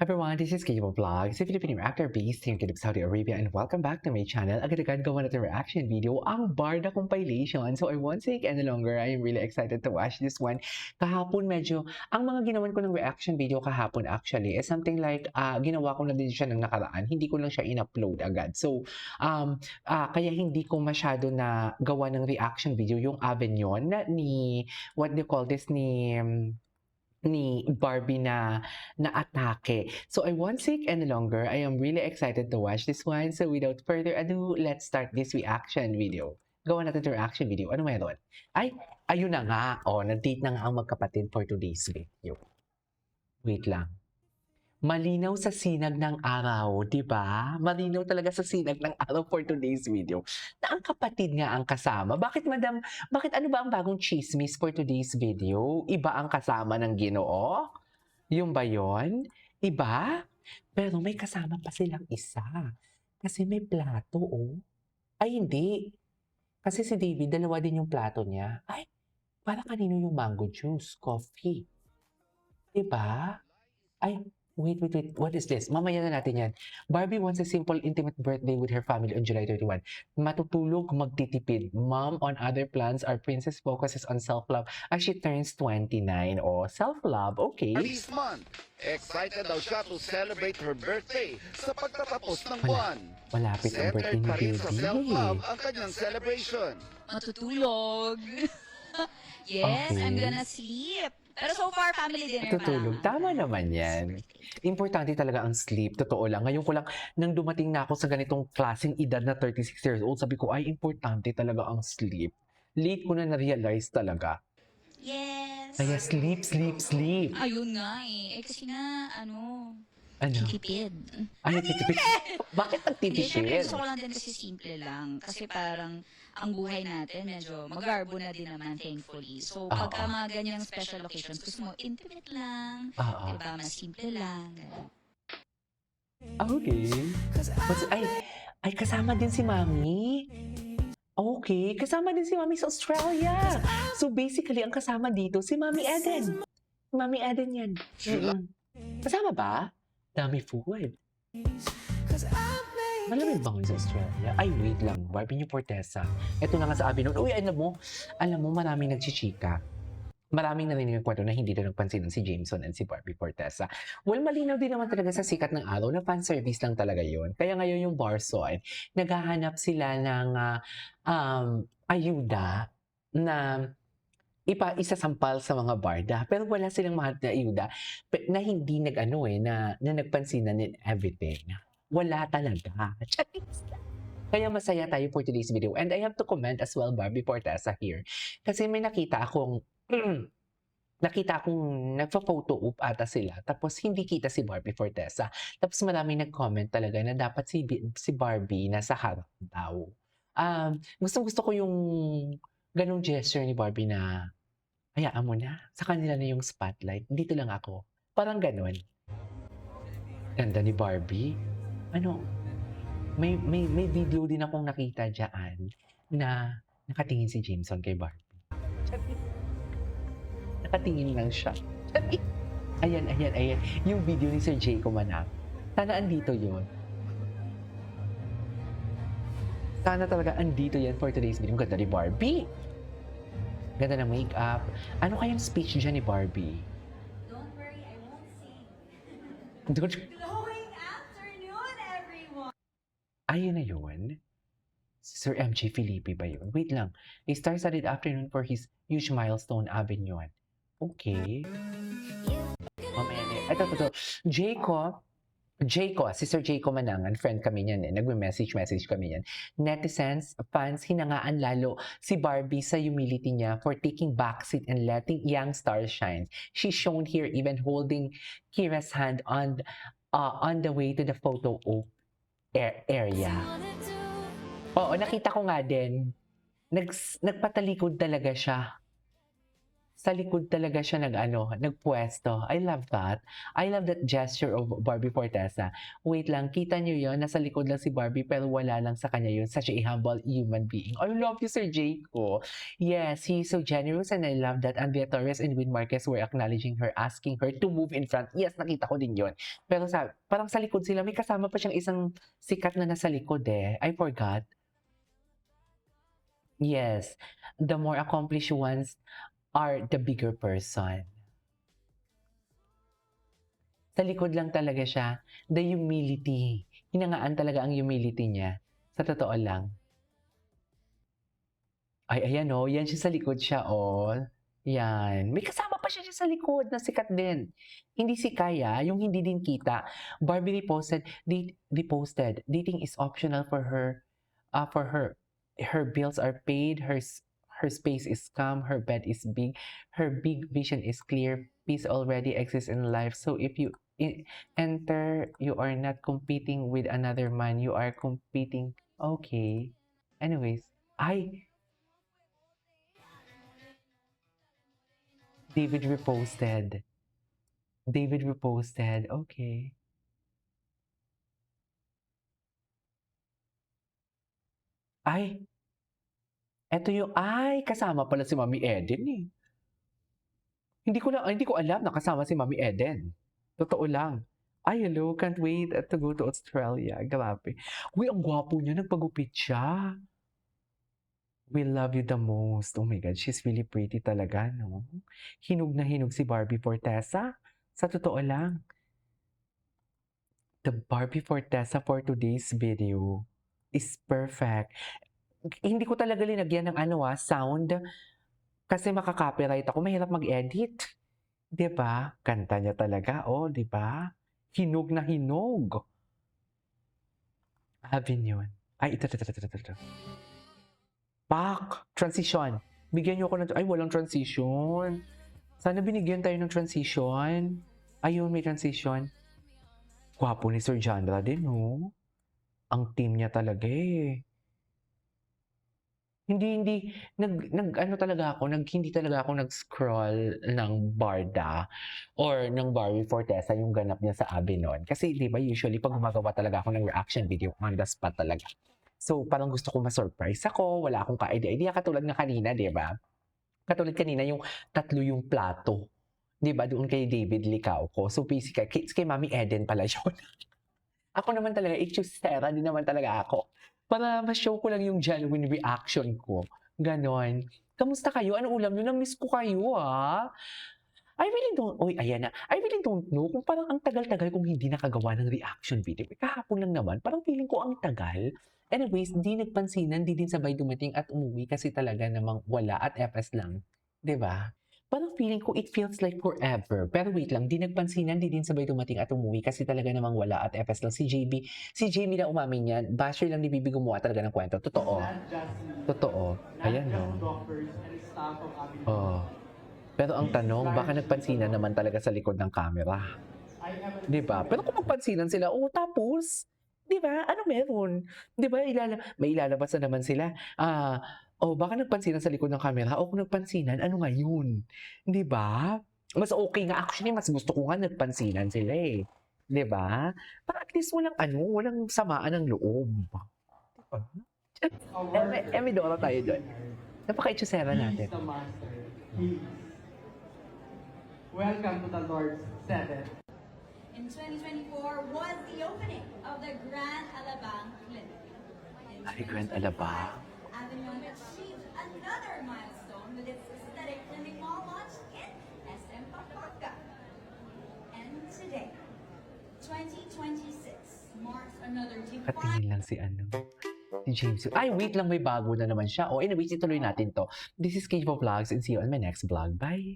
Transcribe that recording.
Everyone, this is Kibo Vlogs, a Filipino actor based here in Saudi Arabia, and welcome back to my channel. Agad-agad gawa natin reaction video, ang Barda compilation. So I won't take any longer. I am really excited to watch this one. Kahapon medyo, ang mga ginawan ko ng reaction video kahapon actually is something like, ginawa ko na din siya ng nakaraan. Hindi ko lang siya in-upload agad. So, kaya hindi ko masyado na gawa ng reaction video yung Avignon ni, what do you call this, ni Barbie na atake. So I won't take any longer. I am really excited to watch this one. So without further ado, let's start this reaction video. Gawa natin yung reaction video. Ano meron? Ay, ayun na nga. Oh, nag-date na nga ang magkapatid for today's video. Wait lang. Malinaw sa sinag ng araw, di ba? Malinaw talaga sa sinag ng araw for today's video. Na ang kapatid nga ang kasama. Bakit madam, bakit ano ba ang bagong chismis for today's video? Iba ang kasama ng Ginoo? Yung ba yun? Iba? Pero may kasama pa silang isa. Kasi may plato, oh. Ay, hindi. Kasi si David, dalawa din yung plato niya. Ay, para kanino yung mango juice, coffee? Diba? Ay, wait. What is this? Mamaya na natin yan. Barbie wants a simple, intimate birthday with her family on July 31. Matutulog, magtitipid. Mom on other plans. Our princess focuses on self-love as she turns 29. Oh, self-love. Okay. This month, excited daw siya to celebrate her birthday sa pagtatapos ng buwan. Malapit ang birthday Centered ni pa rin sa Baby. self-love ang kanyang celebration. Matutulog. Yes, Okay. I'm gonna sleep. Pero so far, family dinner Tutulog. pa lang. Tama naman yan. Importante talaga ang sleep. Totoo lang. Ngayon ko lang, nang dumating na ako sa ganitong klaseng edad na 36 years old, sabi ko, ay, importante talaga ang sleep. Late ko na na-realize talaga. Yes. Kaya sleep. Ayun nga eh. Kasi nga, Ano? tipid. Ay, nagtitipid. Bakit Hindi, syempre nagtitipid? gusto ko lang din kasi simple lang. Kasi parang ang buhay natin medyo magarbo na din naman, thankfully. So, pagka mga ganyang special occasions, gusto mo intimate lang. Oo. Diba, mas simple lang. Ganun. Okay. Ay, kasama din si Mami. Okay, kasama din si Mami sa Australia. So basically, ang kasama dito si Mami Eden. Mami Eden yan. Kasama ba? Dami food. Malamig ba ngayon sa Australia? Ay, wait lang. Barbie niyo Fortesa. Ito na nga sa Avinon. Uy, alam mo, maraming nagchichika. Maraming narinig ang kwento na hindi na nagpansin si Jameson and si Barbie Fortesa. Well, malinaw din naman talaga sa sikat ng araw na fan service lang talaga yon. Kaya ngayon yung Barsoy, naghahanap sila ng ayuda na isasampal sa mga barda. Pero wala silang mahanap na ayuda na hindi na nagpansinan in everything. Wala talaga. Kaya masaya tayo for today's video. And I have to comment as well, Barbie Fortesa here. Kasi may nakita akong nagpa-photo op ata sila. Tapos hindi kita si Barbie Fortesa. Tapos maraming nag-comment talaga na dapat si Barbie nasa harap daw. Gusto ko yung ganong gesture ni Barbie na hayaan mo na. Sa kanila na yung spotlight. Dito lang ako. Parang ganon. Ganda ni Barbie. May video din akong nakita dyan na nakatingin si Jameson kay Barbie. Nakatingin lang siya. Ayan. Yung video ni Sir Jayco Manang. Sana andito yun. Sana talaga andito yan for today's video. Ganda ni Barbie. Ganda ng makeup. Ano kayang speech dyan ni Barbie? Don't worry, I won't sing. Don't... Glowing afternoon, everyone! Ayun na yun. Sir MJ Felipe ba yun? Wait lang. A star-studded afternoon for his huge milestone, Avignon. Okay. Mamaya na. Ito. Jayco, si Sir Jayco Manangan, friend kami niyan eh. Nagme-message kami niyan. Netizens, fans, hinangaan lalo si Barbie sa humility niya for taking backseat and letting young stars shine. She's shown here even holding Kira's hand on the way to the photo op area. Oo, nakita ko nga din. Nagpatalikod talaga siya. Sa likod talaga siya nagpwesto. I love that. I love that gesture of Barbie Fortesa. Wait lang, kita niyo yon, nasa likod lang si Barbie pero wala lang sa kanya yun. Such a humble human being. I love you, Sir Jayco. Yes, he's so generous and I love that Andrea Torres and Win Marquez were acknowledging her, asking her to move in front. Yes, nakita ko din yon. Pero parang sa likod sila, may kasama pa siyang isang sikat na nasa likod eh. I forgot. Yes, the more accomplished ones are the bigger person. Sa likod lang talaga siya. The humility. Hinangaan talaga ang humility niya. Sa totoo lang. Ay, ayan o. Yan siya sa likod siya o. Yan. May kasama pa siya sa likod na sikat din. Hindi si Kaya, yung hindi din kita. Barbie reposted, dating is optional for her. Her bills are paid, her space is calm, her bed is big, her big vision is clear, peace already exists in life. So if you enter, you are not competing with another man, you are competing. Okay. Anyways, David reposted. Okay. Eto kasama pala si Mami Eden eh. Hindi ko alam na kasama si Mami Eden. Totoo lang. Hello, can't wait to go to Australia. Grabe. Uy, ang gwapo niya, nagpagupit siya. We love you the most. Oh my God, she's really pretty talaga, no? Hinog na hinog si Barbie Fortesa. Sa totoo lang. The Barbie Fortesa for today's video is perfect. Hindi ko talaga linagyan ng sound kasi makaka-copyright ako. Mahirap mag-edit. 'Di ba? Kanta niya talaga, 'di ba? Hinog na hinog. Having yun. Ito. Pak! Transition. Bigyan niyo ako ng... walang transition. Sana binigyan tayo ng transition. Ayun, may transition. Gwapo ni Sir Jandra din, no? Ang team niya talaga eh. Hindi talaga ako nag-scroll ng Barda or ng Barbie Fortesa yung ganap niya sa Abinon. Kasi di ba usually pag gumagawa talaga ako ng reaction video on the spot talaga. So parang gusto ko ma-surprise ako, wala akong ka-idea katulad ng kanina, di ba? Katulad kanina yung 3 yung plato. Di ba? Doon kay David Licao ko. So basically, kay Mami Eden pala yun. Ako naman talaga, Sarah din naman talaga ako. Para ma-show ko lang yung genuine reaction ko. Ganon. Kamusta kayo? Anong ulam nyo? Na-miss ko kayo, I really don't know kung parang ang tagal-tagal kung hindi nakagawa ng reaction video. Kahapon lang naman, parang feeling ko ang tagal. Anyways, di nagpansinan, di din sabay dumating at umuwi kasi talaga namang wala at FS lang. 'Di ba? Parang feeling ko it feels like forever. Pero wait lang, di nagpansinan, di din sabay dumating at umuwi kasi talaga namang wala at FS lang. Si JB na umamin yan. Basher lang ni Bibi gumawa talaga ng kwento. Totoo. Ayan no. Pero ang tanong, baka nagpansinan naman talaga sa likod ng camera. Di ba? Pero kung magpansinan sila, tapos, di ba? Ano meron? Di ba? May ilalabas na naman sila. Baka nagpansinan sa likod ng camera. Kung nagpansinan, ano ngayon? Di ba? Mas okay nga. Actually, mas gusto ko nga nagpansinan sila eh. Di ba? Para at least walang samaan ng loob. May Dora tayo doon. Napaka-itsusera natin. Welcome to the Lord's 7. In 2024 was the opening of the Grand Alabang Clinic. Grand Alabang. Avignon achieved another milestone with its aesthetic clinic mall launch in SM Pampanga. And today, 2026 marks another defining... Katingin lang si James. Wait lang, may bago na naman siya. Anyways, ituloy natin to. This is Kate Vlogs and see you on my next vlog. Bye!